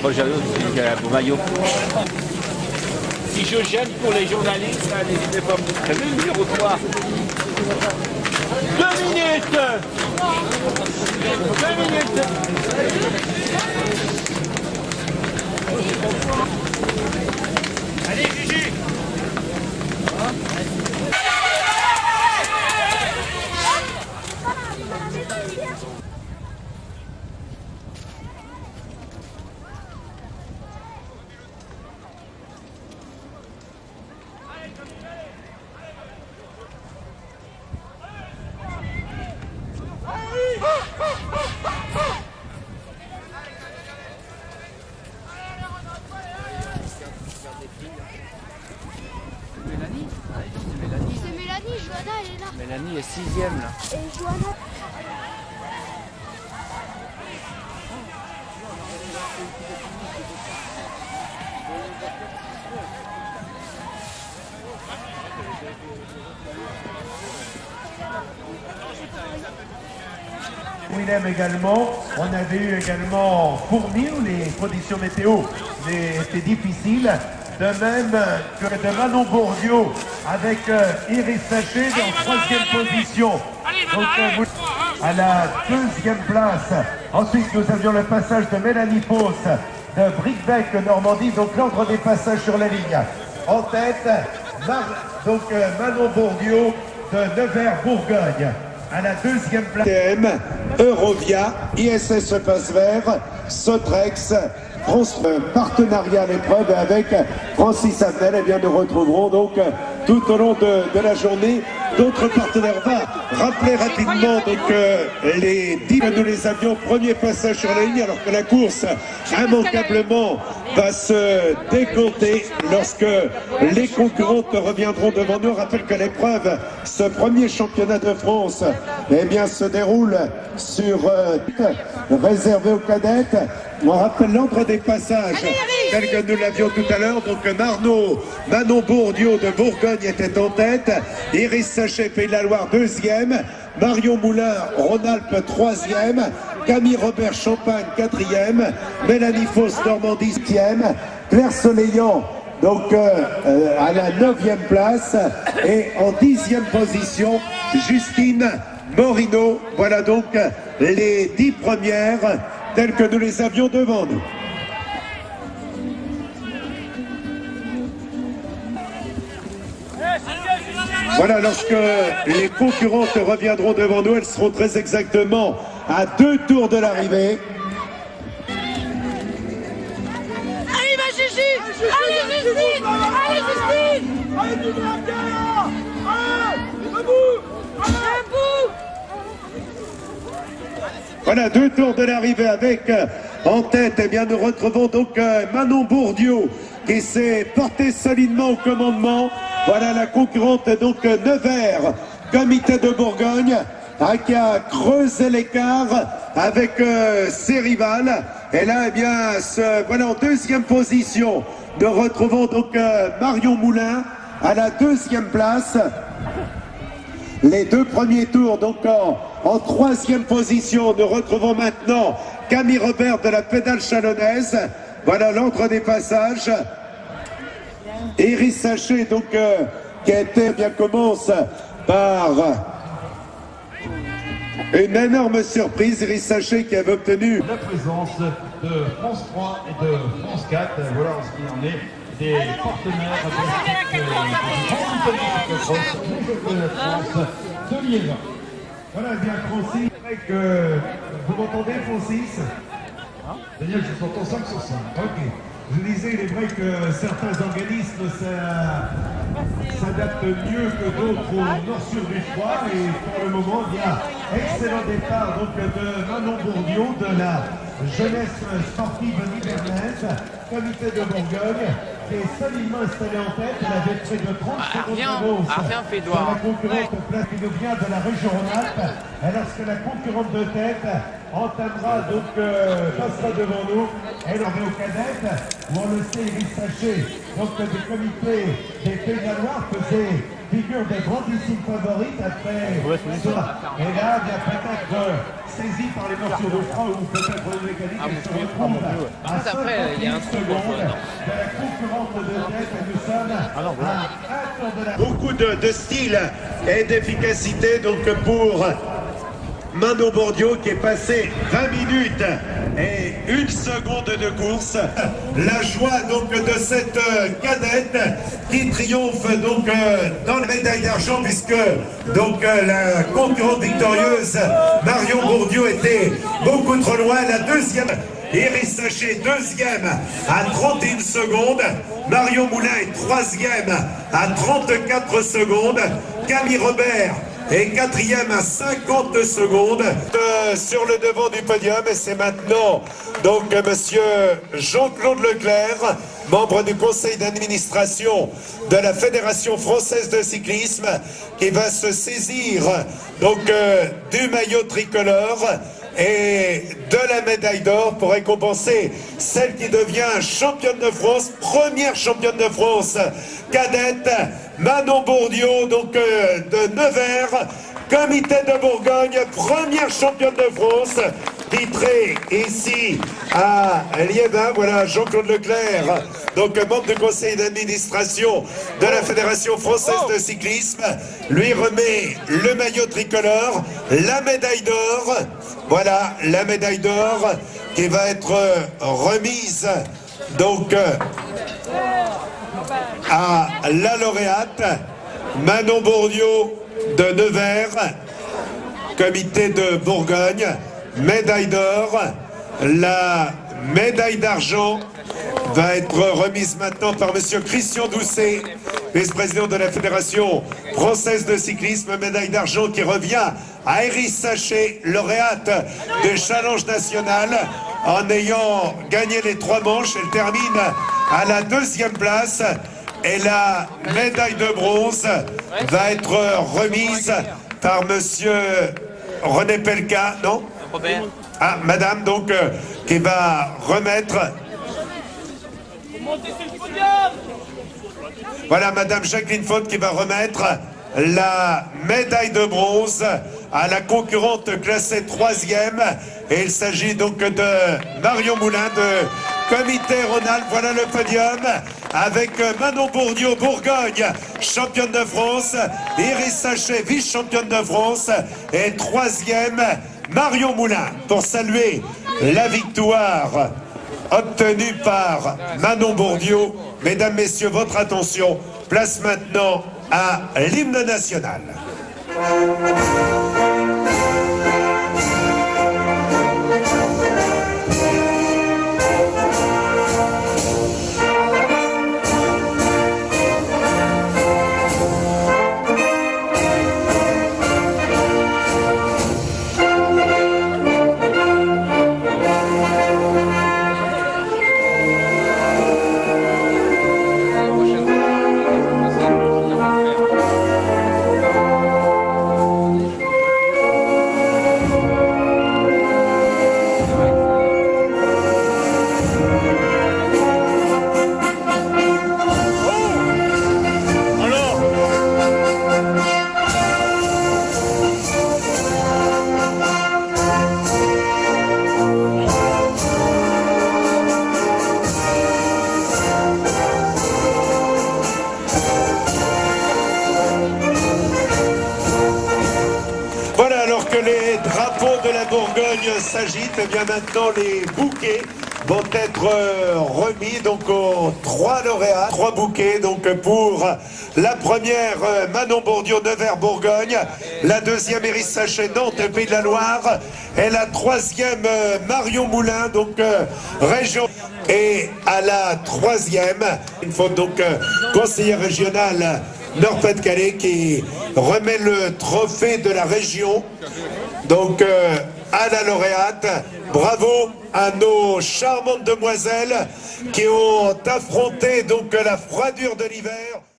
Rogerio aussi, pour maillot. Si je gêne pour les journalistes, n'hésitez pas à me prévenir le numéro 3. 2 minutes. 2 minutes. Allez, Gigi. C'est Mélanie, Johanna elle est là. Mélanie est 6e là. Et Johanna. Willem également, on avait eu également Fourmi où les conditions météo étaient difficiles, de même que de Manon Bourdieu avec Iris Sachet en 3e position. Donc à la 2e place. Ensuite nous avions le passage de Mélanie Fausse de Bricbec Normandie, donc l'ordre des passages sur la ligne. En tête, Manon Bourdieu de Nevers Bourgogne. À la 2e place, TM, Eurovia, ISS Passe Vert, Sotrex, partenariat à l'épreuve avec Francis Avenel. Eh bien, nous retrouverons donc tout au long de la journée d'autres partenaires. On va rappeler rapidement donc les 10 que nous les avions, premier passage sur la ligne, alors que la course immanquablement va se décompter lorsque les concurrentes reviendront devant nous. On rappelle que l'épreuve, ce premier championnat de France, eh bien, se déroule sur réservé aux cadettes. On rappelle l'ordre des passages tel que nous l'avions tout à l'heure. Donc Manon Bourdieu de Bourgogne était en tête, Iris Sachet Pays de la Loire 2e, Marion Moulin Rhône-Alpes 3e, Camille Robert Champagne 4e, Mélanie Fausse Normandie 6e, Claire Soleillant donc à la 9e place et en 10e position Justine Morino. Voilà donc les 10 premières telles que nous les avions devant nous. Voilà, lorsque les concurrentes reviendront devant nous, elles seront très exactement à 2 tours de l'arrivée. Allez, va Gigi. Allez, Justine. Allez, Justine. Allez, tu viens derrière. Allez, debout. Debout. Voilà, 2 tours de l'arrivée avec en tête, eh bien, nous retrouvons donc Manon Bourdieu qui s'est portée solidement au commandement. Voilà la concurrente donc Nevers, Comité de Bourgogne, qui a creusé l'écart avec ses rivales. Et là, eh bien, voilà en 2e position. Nous retrouvons donc Marion Moulin à la 2e place. Les 2 premiers tours, donc en 3e position, nous retrouvons maintenant Camille Robert de la Pédale Chalonnaise. Voilà l'ordre des passages. Iris Sachet, donc, qui a été, bien, commence par une énorme surprise. Iris Sachet qui avait obtenu la présence de France 3 et de France 4. Voilà ce qu'il en est des partenaires de France 2020. Voilà, bien Francis, vous m'entendez Francis? Daniel, je t'entends 5 sur 5. Ok. Je disais, il est vrai que certains organismes s'adaptent mieux que d'autres au nord-sud du froid. Et pour le moment, il y a excellent départ donc, de Manon Bourdieu, de la jeunesse sportive nivernaise, comité de Bourgogne, qui est solidement installée en tête. Elle avait près de 30 secondes d'avance sur la concurrente place qui nous vient de la région Rhône-Alpes. Alors que la concurrente de tête entamera donc, passera devant nous. Elle en va aux cadettes, où on le sait, Iris Sachet, donc des comités des Pays de la Loire faisaient figure des grandissimes favorites après ça. Et là, bien peut-être saisi par les morceaux de frein ou peut-être le mécanique, elle se retrouve à 51 secondes de la concurrente de tête et nous sommes à un tour de la... Beaucoup de style et d'efficacité donc pour Manon Bourdieu qui est passé 20 minutes et 1 seconde de course. La joie donc de cette cadette qui triomphe donc dans la médaille d'argent puisque donc la concurrente victorieuse Marion Bourdieu était beaucoup trop loin. La deuxième, Iris Sachet, deuxième à 31 secondes. Marion Moulin est troisième à 34 secondes. Camille Robert et quatrième à 50 secondes sur le devant du podium. Et c'est maintenant donc monsieur Jean-Claude Leclerc, membre du conseil d'administration de la Fédération française de cyclisme, qui va se saisir donc du maillot tricolore et de la médaille d'or pour récompenser celle qui devient championne de France, première championne de France cadette, Manon Bourdieu, donc de Nevers, comité de Bourgogne, première championne de France, titrée ici à Liévin. Voilà Jean-Claude Leclerc, donc membre du conseil d'administration de la Fédération française de cyclisme, lui remet le maillot tricolore, la médaille d'or. Voilà la médaille d'or qui va être remise donc à la lauréate Manon Bourdieu de Nevers, comité de Bourgogne, médaille d'or. La médaille d'argent va être remise maintenant par monsieur Christian Doucet, vice-président de la Fédération française de cyclisme. Médaille d'argent qui revient à Iris Sachet, lauréate du Challenge national, en ayant gagné les 3 manches. Elle termine à la 2e place. Et la médaille de bronze va être remise par monsieur René Pelka, non? Robert. Ah, madame, donc, qui va remettre... Voilà, madame Jacqueline Faute qui va remettre la médaille de bronze à la concurrente classée 3e. Et il s'agit donc de Marion Moulin de Comité Rhône-Alpes. Voilà le podium avec Manon Bourdieu, Bourgogne, championne de France, Iris Sachet, vice-championne de France, et 3e, Marion Moulin, pour saluer la victoire obtenue par Manon Bourdieu. Mesdames, messieurs, votre attention, place maintenant à l'hymne national. Les drapeaux de la Bourgogne s'agitent, et bien maintenant les bouquets vont être remis donc aux 3 lauréats. 3 bouquets donc pour la première Manon Bourdieu, Nevers, Bourgogne, la deuxième Iris Sachet, Nantes, Pays de la Loire, et la 3e Marion Moulin, donc région. Et à la 3e, il faut donc conseiller régional Nord-Pas-de-Calais qui remet le trophée de la région donc à la lauréate. Bravo à nos charmantes demoiselles qui ont affronté donc la froidure de l'hiver.